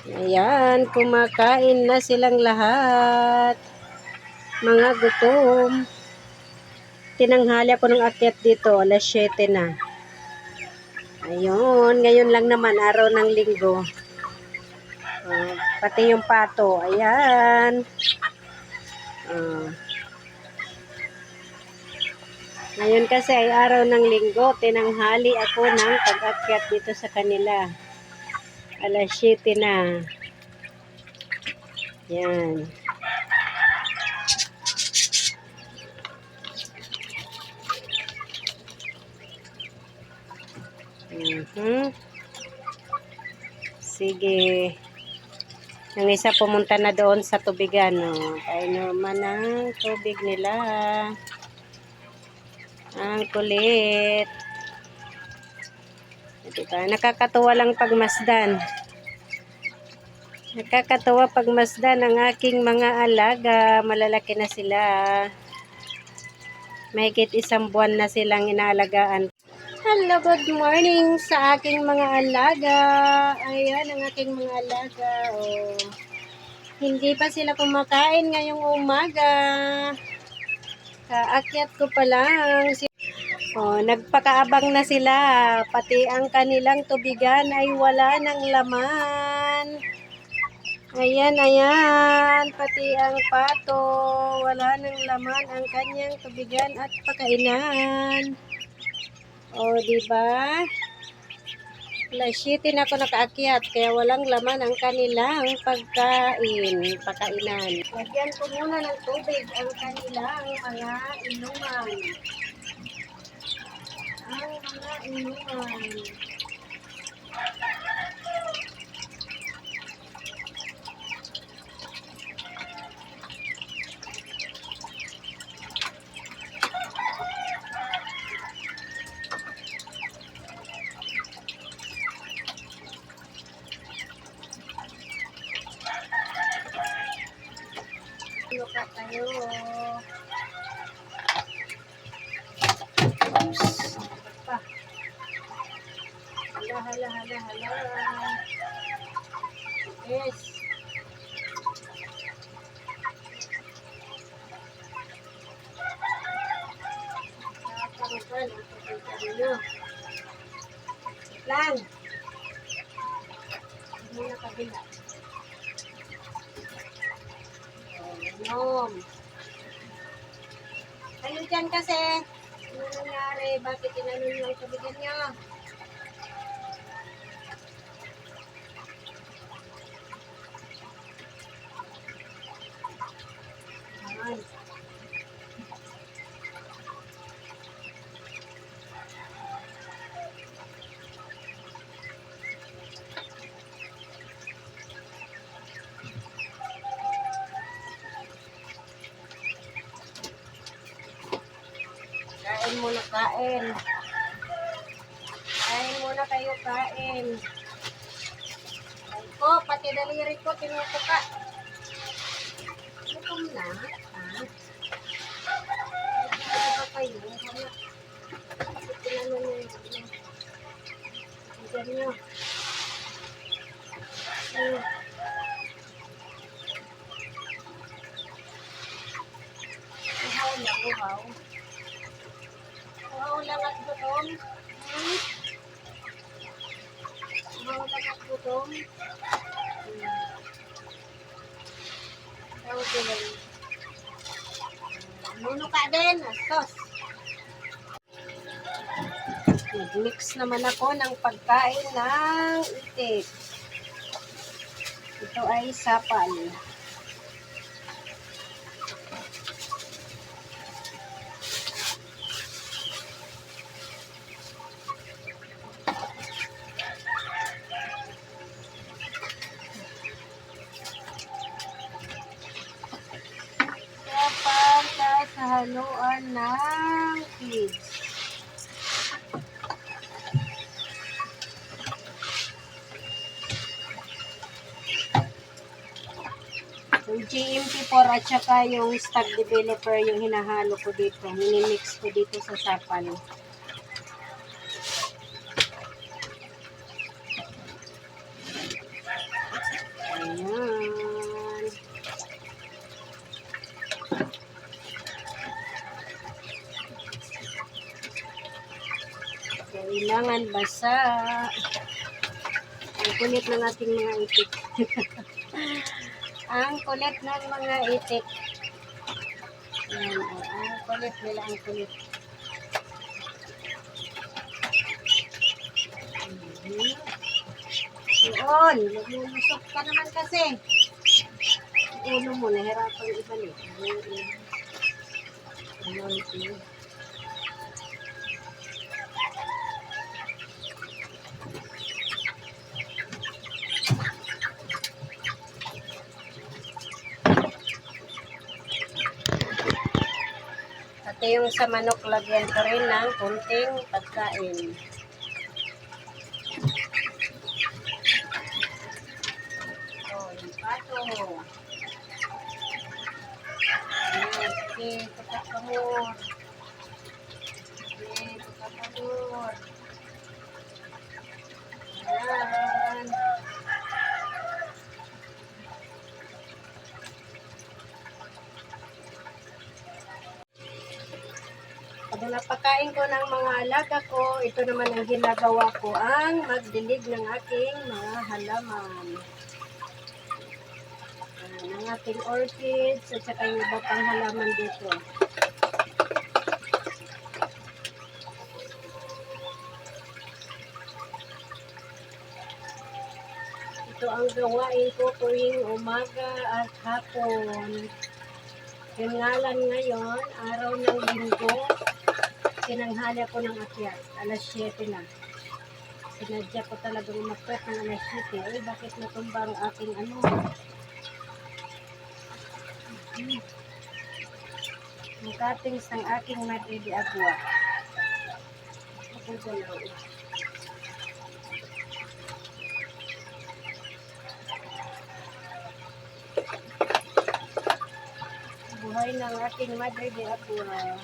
Ayan, kumakain na silang lahat. Mga gutom. Tinanghali ako ng akyat dito, alas 7 na. Ayun, ngayon lang naman, araw ng linggo. Pati yung pato, ayan. Ngayon kasi ay araw ng linggo, tinanghali ako ng pag-akyat dito sa kanila. Alas 7 na. Yan. Sige. Yung isa pumunta na doon sa tubigan. Kainuman ng tubig nila. Ang kulit. Diba? Nakakatuwa lang pagmasdan. Nakakatuwa pagmasdan ang aking mga alaga. Malalaki na sila. Mahigit 1 buwan na silang inaalagaan. Hello, good morning sa aking mga alaga. Ayan ang aking mga alaga. Hindi pa sila kumakain ngayong umaga. Kaakyat ko pa lang. Nagpakaabang na sila. Pati ang kanilang tubigan ay wala ng laman. Ayan, ayan. Pati ang pato. Wala ng laman ang kanyang tubigan at pakainan. Diba? Alas 7 na ako nakaakyat, kaya walang laman ang kanilang pakainan. Lagyan ko muna ng tubig ang kanilang mga inuman. Luka tayo. Oops. Pa. Hala. Yes. Nakarupan ang pagkakari nyo. Lang. Hindi na kabila. Kayo dyan kasi, ano nangyari? Bakit inanon nyo ang tubigan nyo? Ayan. Kain muna, kain. Kain muna kayo, kain. Ko, pati daliri ko, tinutuka. Gutom na, Ito pa kayo. Tinanong nyo yun. Diyan nyo. Uhaw lang, uhaw. Uhaw lang at gutom. Uhaw lang at gutom. Uhaw din. Nuno ka din. Sos. Nag-mix naman ako ng pagkain ng itik. Ito ay sapal. Sa haluan ng kids. Yung GMP4 at saka yung stock developer yung hinahalo ko dito. Minimix ko dito sa sapal. kailangan basa. Ang kulit ng ating mga itik. Ang kulit ng mga itik. Ayan, ang kulit nila, ang kulit. Yun, lumusok ka naman kasi. Ulo mo, nahirapan ibalik. Ayan. Pati yung sa manok, lagyan ko rin ng kunting pagkain. Oh, yung pato. Ayan, sige, pagkakamor. Sige, pagkakamor. Ayan. Pag napakain ko ng mga alaga ko, ito naman ang ginagawa ko, ang magdilig ng aking mga halaman. Ang ating orchids at saka yung iba pang halaman dito. Ito ang gawain ko tuwing umaga at hapon. Yung ngalan ngayon, araw ng linggo, tinanghali ako ng akyat, alas 7 na. Sinadya ko talagang umakyat ng alas 7. Ay, bakit natumba ang aking ano? Ang cuttings ng aking Madre de Agua. Ito dalawa. Buhay ng aking Madre de Agua.